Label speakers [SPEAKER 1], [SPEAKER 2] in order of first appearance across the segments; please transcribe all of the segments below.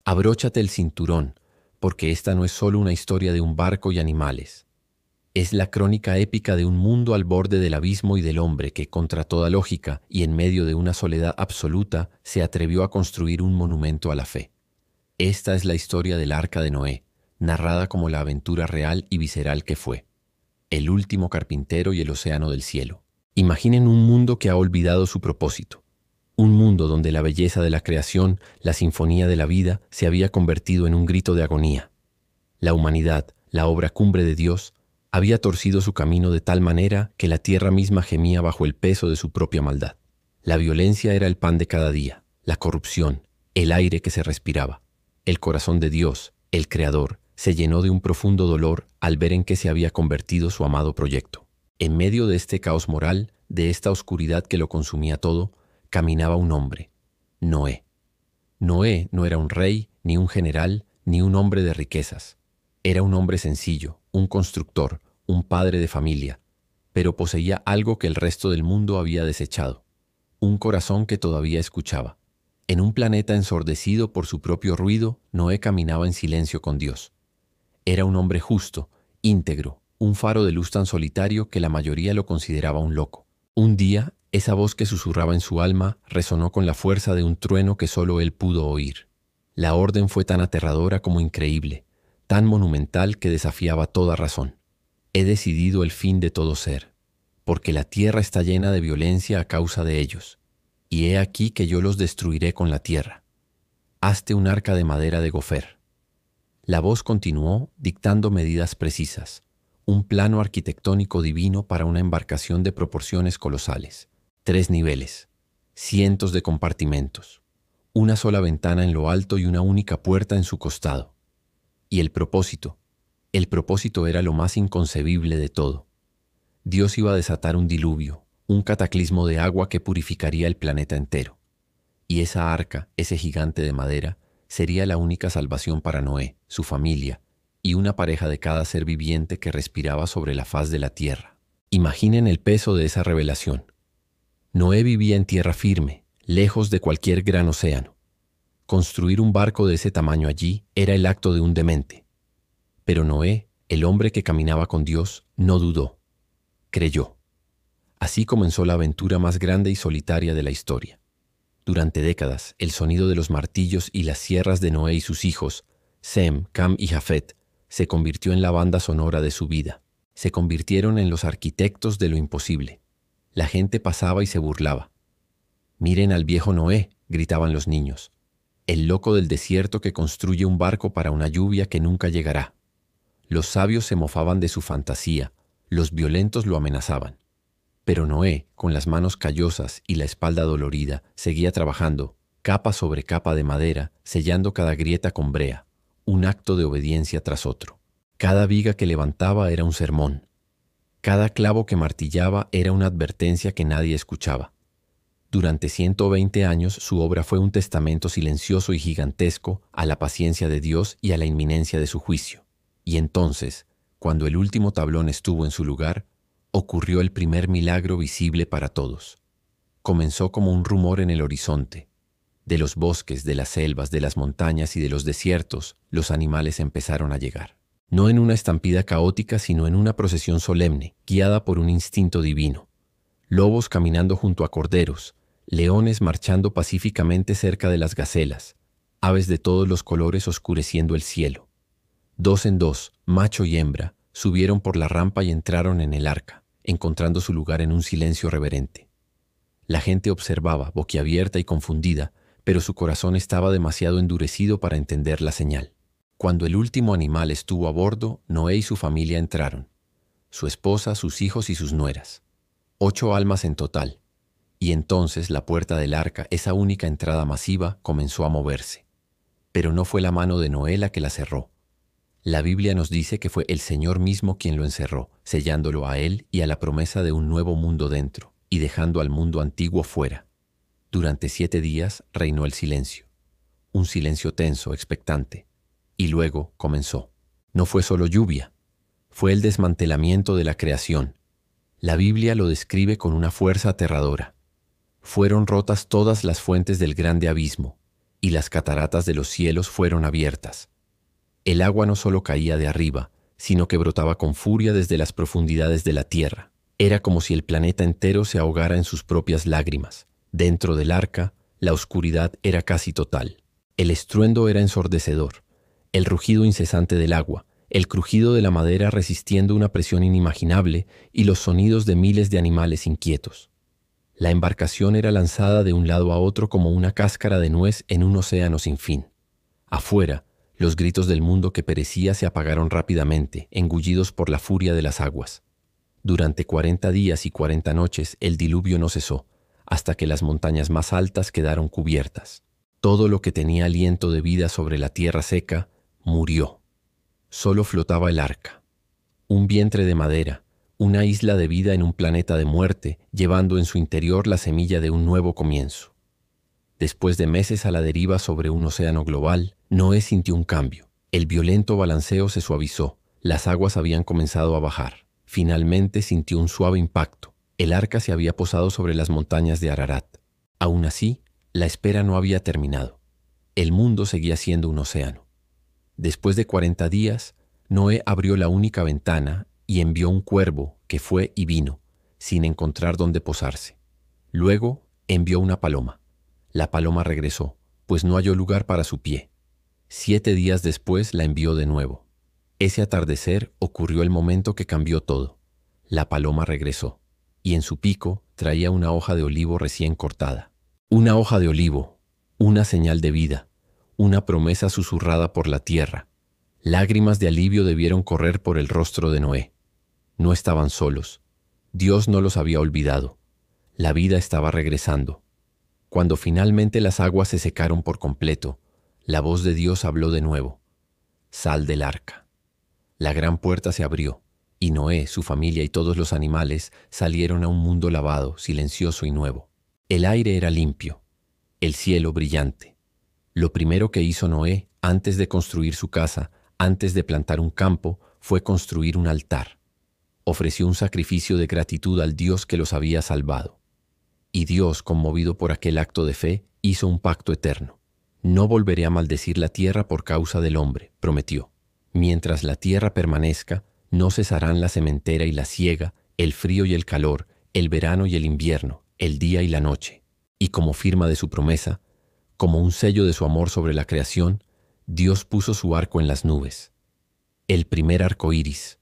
[SPEAKER 1] Abróchate el cinturón, porque esta no es solo una historia de un barco y animales. Es la crónica épica de un mundo al borde del abismo y del hombre que, contra toda lógica y en medio de una soledad absoluta, se atrevió a construir un monumento a la fe. Esta es la historia del Arca de Noé, narrada como la aventura real y visceral que fue. El último carpintero y el océano del cielo. Imaginen un mundo que ha olvidado su propósito. Un mundo donde la belleza de la creación, la sinfonía de la vida, se había convertido en un grito de agonía. La humanidad, la obra cumbre de Dios, había torcido su camino de tal manera que la tierra misma gemía bajo el peso de su propia maldad. La violencia era el pan de cada día, la corrupción, el aire que se respiraba. El corazón de Dios, el Creador, se llenó de un profundo dolor al ver en qué se había convertido su amado proyecto. En medio de este caos moral, de esta oscuridad que lo consumía todo, caminaba un hombre, Noé. Noé no era un rey, ni un general, ni un hombre de riquezas. Era un hombre sencillo, un constructor, un padre de familia, pero poseía algo que el resto del mundo había desechado, un corazón que todavía escuchaba. En un planeta ensordecido por su propio ruido, Noé caminaba en silencio con Dios. Era un hombre justo, íntegro, un faro de luz tan solitario que la mayoría lo consideraba un loco. Un día, esa voz que susurraba en su alma resonó con la fuerza de un trueno que solo él pudo oír. La orden fue tan aterradora como increíble, tan monumental que desafiaba toda razón. He decidido el fin de todo ser, porque la tierra está llena de violencia a causa de ellos, y he aquí que yo los destruiré con la tierra. Hazte un arca de madera de gofer. La voz continuó dictando medidas precisas, un plano arquitectónico divino para una embarcación de proporciones colosales. 3 niveles, cientos de compartimentos, una sola ventana en lo alto y una única puerta en su costado. Y el propósito era lo más inconcebible de todo. Dios iba a desatar un diluvio, un cataclismo de agua que purificaría el planeta entero. Y esa arca, ese gigante de madera, sería la única salvación para Noé, su familia, y una pareja de cada ser viviente que respiraba sobre la faz de la tierra. Imaginen el peso de esa revelación. Noé vivía en tierra firme, lejos de cualquier gran océano. Construir un barco de ese tamaño allí era el acto de un demente. Pero Noé, el hombre que caminaba con Dios, no dudó. Creyó. Así comenzó la aventura más grande y solitaria de la historia. Durante décadas, el sonido de los martillos y las sierras de Noé y sus hijos, Sem, Cam y Jafet, se convirtió en la banda sonora de su vida. Se convirtieron en los arquitectos de lo imposible. La gente pasaba y se burlaba. «Miren al viejo Noé», gritaban los niños. «El loco del desierto que construye un barco para una lluvia que nunca llegará». Los sabios se mofaban de su fantasía, los violentos lo amenazaban. Pero Noé, con las manos callosas y la espalda dolorida, seguía trabajando, capa sobre capa de madera, sellando cada grieta con brea, un acto de obediencia tras otro. Cada viga que levantaba era un sermón. Cada clavo que martillaba era una advertencia que nadie escuchaba. Durante 120 años su obra fue un testamento silencioso y gigantesco a la paciencia de Dios y a la inminencia de su juicio. Y entonces, cuando el último tablón estuvo en su lugar, ocurrió el primer milagro visible para todos. Comenzó como un rumor en el horizonte. De los bosques, de las selvas, de las montañas y de los desiertos, los animales empezaron a llegar. No en una estampida caótica, sino en una procesión solemne, guiada por un instinto divino. Lobos caminando junto a corderos, leones marchando pacíficamente cerca de las gacelas, aves de todos los colores oscureciendo el cielo. 2 en 2, macho y hembra, subieron por la rampa y entraron en el arca, encontrando su lugar en un silencio reverente. La gente observaba, boquiabierta y confundida, pero su corazón estaba demasiado endurecido para entender la señal. Cuando el último animal estuvo a bordo, Noé y su familia entraron. Su esposa, sus hijos y sus nueras. 8 almas en total. Y entonces la puerta del arca, esa única entrada masiva, comenzó a moverse. Pero no fue la mano de Noé la que la cerró. La Biblia nos dice que fue el Señor mismo quien lo encerró, sellándolo a él y a la promesa de un nuevo mundo dentro, y dejando al mundo antiguo fuera. Durante 7 días reinó el silencio. Un silencio tenso, expectante. Y luego comenzó. No fue solo lluvia, fue el desmantelamiento de la creación. La Biblia lo describe con una fuerza aterradora. Fueron rotas todas las fuentes del grande abismo, y las cataratas de los cielos fueron abiertas. El agua no solo caía de arriba, sino que brotaba con furia desde las profundidades de la tierra. Era como si el planeta entero se ahogara en sus propias lágrimas. Dentro del arca, la oscuridad era casi total. El estruendo era ensordecedor, el rugido incesante del agua, el crujido de la madera resistiendo una presión inimaginable y los sonidos de miles de animales inquietos. La embarcación era lanzada de un lado a otro como una cáscara de nuez en un océano sin fin. Afuera, los gritos del mundo que perecía se apagaron rápidamente, engullidos por la furia de las aguas. Durante 40 días y 40 noches el diluvio no cesó, hasta que las montañas más altas quedaron cubiertas. Todo lo que tenía aliento de vida sobre la tierra seca murió. Solo flotaba el arca, un vientre de madera, una isla de vida en un planeta de muerte, llevando en su interior la semilla de un nuevo comienzo. Después de meses a la deriva sobre un océano global, Noé sintió un cambio. El violento balanceo se suavizó, las aguas habían comenzado a bajar. Finalmente sintió un suave impacto. El arca se había posado sobre las montañas de Ararat. Aún así, la espera no había terminado. El mundo seguía siendo un océano. Después de 40 días, Noé abrió la única ventana y envió un cuervo que fue y vino, sin encontrar dónde posarse. Luego envió una paloma. La paloma regresó, pues no halló lugar para su pie. 7 días después la envió de nuevo. Ese atardecer ocurrió el momento que cambió todo. La paloma regresó, y en su pico traía una hoja de olivo recién cortada. Una hoja de olivo, una señal de vida, una promesa susurrada por la tierra. Lágrimas de alivio debieron correr por el rostro de Noé. No estaban solos. Dios no los había olvidado. La vida estaba regresando. Cuando finalmente las aguas se secaron por completo, la voz de Dios habló de nuevo. Sal del arca. La gran puerta se abrió, y Noé, su familia y todos los animales salieron a un mundo lavado, silencioso y nuevo. El aire era limpio, el cielo brillante. Lo primero que hizo Noé, antes de construir su casa, antes de plantar un campo, fue construir un altar. Ofreció un sacrificio de gratitud al Dios que los había salvado. Y Dios, conmovido por aquel acto de fe, hizo un pacto eterno. No volveré a maldecir la tierra por causa del hombre, prometió. Mientras la tierra permanezca, no cesarán la sementera y la siega, el frío y el calor, el verano y el invierno, el día y la noche. Y como firma de su promesa, como un sello de su amor sobre la creación, Dios puso su arco en las nubes. El primer arco iris,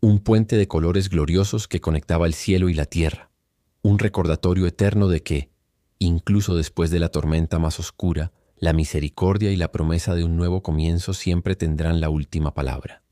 [SPEAKER 1] un puente de colores gloriosos que conectaba el cielo y la tierra, un recordatorio eterno de que, incluso después de la tormenta más oscura, la misericordia y la promesa de un nuevo comienzo siempre tendrán la última palabra.